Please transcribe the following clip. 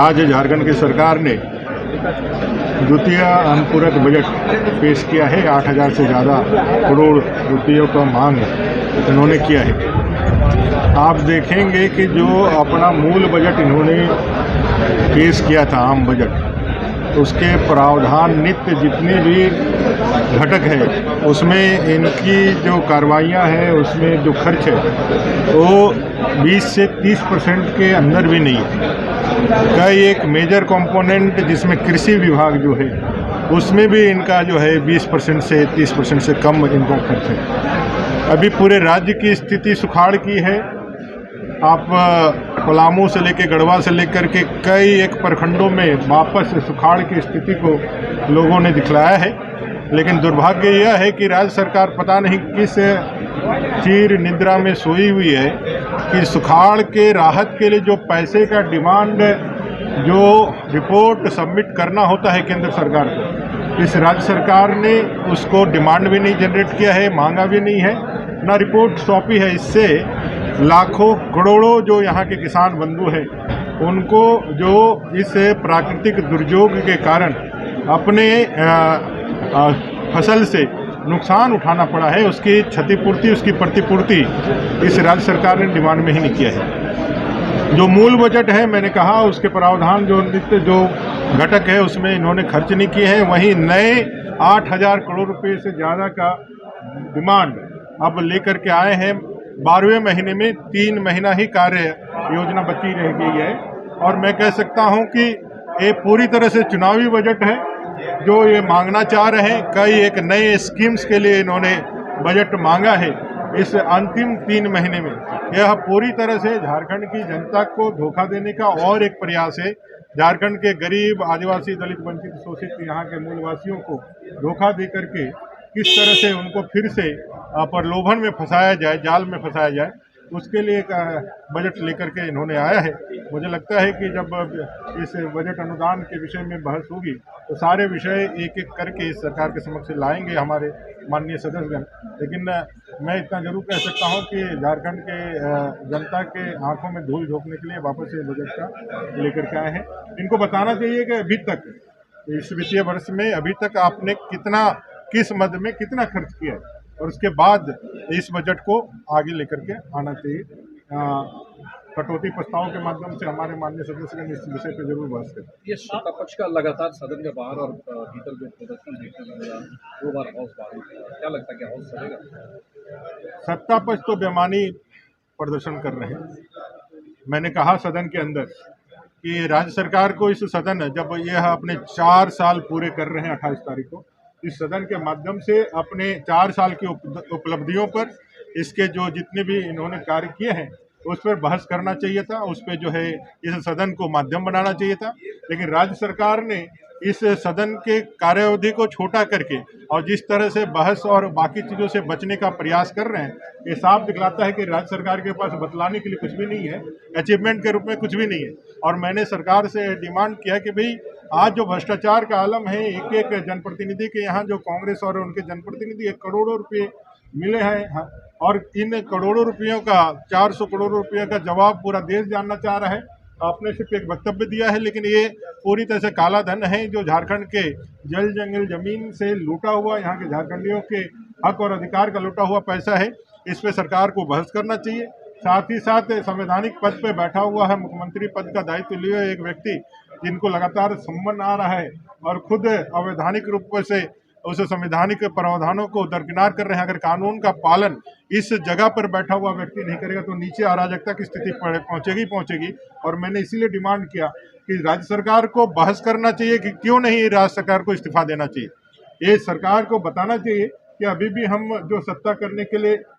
आज झारखंड की सरकार ने द्वितीय अनुपूरक बजट पेश किया है। 8,000 से ज़्यादा करोड़ रुपयों का मांग इन्होंने किया है। आप देखेंगे कि जो अपना मूल बजट इन्होंने पेश किया था, आम बजट, उसके प्रावधान नित्य जितने भी घटक है उसमें इनकी जो कार्रवाइयाँ हैं, उसमें जो खर्च है वो 20 से 30% के अंदर भी नहीं है। कई एक मेजर कंपोनेंट जिसमें कृषि विभाग जो है उसमें भी इनका जो है 20% से 30% से कम इनका खर्च है। अभी पूरे राज्य की स्थिति सुखाड़ की है। आप पलामू से लेकर गढ़वा से लेकर के कई एक प्रखंडों में वापस सुखाड़ की स्थिति को लोगों ने दिखलाया है। लेकिन दुर्भाग्य यह है कि राज्य सरकार पता नहीं किस चीर निद्रा में सोई हुई है कि सुखाड़ के राहत के लिए जो पैसे का डिमांड, जो रिपोर्ट सबमिट करना होता है केंद्र सरकार को, इस राज्य सरकार ने उसको डिमांड भी नहीं जनरेट किया है, मांगा भी नहीं है, ना रिपोर्ट सौंपी है। इससे लाखों करोड़ों जो यहाँ के किसान बंधु हैं उनको जो इस प्राकृतिक दुर्योग के कारण अपने फसल से नुकसान उठाना पड़ा है, उसकी क्षतिपूर्ति, उसकी प्रतिपूर्ति इस राज्य सरकार ने डिमांड में ही नहीं किया है। जो मूल बजट है, मैंने कहा, उसके प्रावधान जो नित्य जो घटक है उसमें इन्होंने खर्च नहीं किए हैं। वहीं नए 8,000 करोड़ रुपए से ज़्यादा का डिमांड अब लेकर के आए हैं। 12वें महीने में 3 महीना ही कार्य योजना बची रह गई है और मैं कह सकता हूं कि ये पूरी तरह से चुनावी बजट है जो ये मांगना चाह रहे हैं। कई एक नए स्कीम्स के लिए इन्होंने बजट मांगा है इस अंतिम 3 महीने में। यह पूरी तरह से झारखंड की जनता को धोखा देने का और एक प्रयास है। झारखंड के गरीब, आदिवासी, दलित, वंचित, शोषित यहाँ के मूलवासियों को धोखा दे करके किस तरह से उनको फिर से प्रलोभन में फंसाया जाए, जाल में फंसाया जाए, उसके लिए एक बजट लेकर के इन्होंने आया है। मुझे लगता है कि जब इस बजट अनुदान के विषय में बहस होगी तो सारे विषय एक एक करके इस सरकार के समक्ष लाएंगे हमारे माननीय सदस्यगण। लेकिन मैं इतना जरूर कह सकता हूं कि झारखंड के जनता के आंखों में धूल झोंकने के लिए वापस ये बजट का लेकर के आए हैं। इनको बताना चाहिए कि अभी तक इस वित्तीय वर्ष में अभी तक आपने किस मद में कितना खर्च किया है और उसके बाद इस बजट को आगे लेकर के आना चाहिए। कटौती प्रस्ताव के माध्यम से हमारे माननीय सदस्यगण इस विषय पर जरूर बहस करें। ये सत्ता पक्ष का लगातार सदन के बाहर और भीतर जो प्रदर्शन देखने को मिला, 2 बार हाउस बाहर, क्या लगता है कि हाउस चलेगा? सत्ता पक्ष तो बेमानी प्रदर्शन कर रहे हैं। मैंने कहा सदन के अंदर कि राज्य सरकार को इस सदन, जब यह अपने 4 साल पूरे कर रहे हैं 28 तारीख को, इस सदन के माध्यम से अपने 4 साल की उपलब्धियों पर, इसके जो जितने भी इन्होंने कार्य किए हैं उस पर बहस करना चाहिए था। उस पर जो है इस सदन को माध्यम बनाना चाहिए था। लेकिन राज्य सरकार ने इस सदन के कार्यावधि को छोटा करके और जिस तरह से बहस और बाकी चीज़ों से बचने का प्रयास कर रहे हैं, ये साफ दिखलाता है कि राज्य सरकार के पास बतलाने के लिए कुछ भी नहीं है, अचीवमेंट के रूप में कुछ भी नहीं है। और मैंने सरकार से डिमांड किया कि भाई आज जो भ्रष्टाचार का आलम है, एक एक जनप्रतिनिधि के यहाँ जो कांग्रेस और उनके जनप्रतिनिधि करोड़ों रुपये मिले हैं और इन करोड़ों रुपयों का 400 करोड़ रुपये का जवाब पूरा देश जानना चाह रहा है। आपने सिर्फ एक वक्तव्य दिया है, लेकिन ये पूरी तरह से काला धन है जो झारखंड के जल जंगल जमीन से लूटा हुआ, यहाँ के झारखंडियों के हक और अधिकार का लूटा हुआ पैसा है। इस पे सरकार को बहस करना चाहिए। साथ ही साथ संवैधानिक पद पे बैठा हुआ है, मुख्यमंत्री पद का दायित्व लिए एक व्यक्ति जिनको लगातार सम्मान आ रहा है और खुद अवैधानिक रूप से उस संवैधानिक प्रावधानों को दरकिनार कर रहे हैं। अगर कानून का पालन इस जगह पर बैठा हुआ व्यक्ति नहीं करेगा तो नीचे अराजकता की स्थिति पहुंचेगी। और मैंने इसीलिए डिमांड किया कि राज्य सरकार को बहस करना चाहिए कि क्यों नहीं राज्य सरकार को इस्तीफा देना चाहिए। ये सरकार को बताना चाहिए कि अभी भी हम जो सत्ता करने के लिए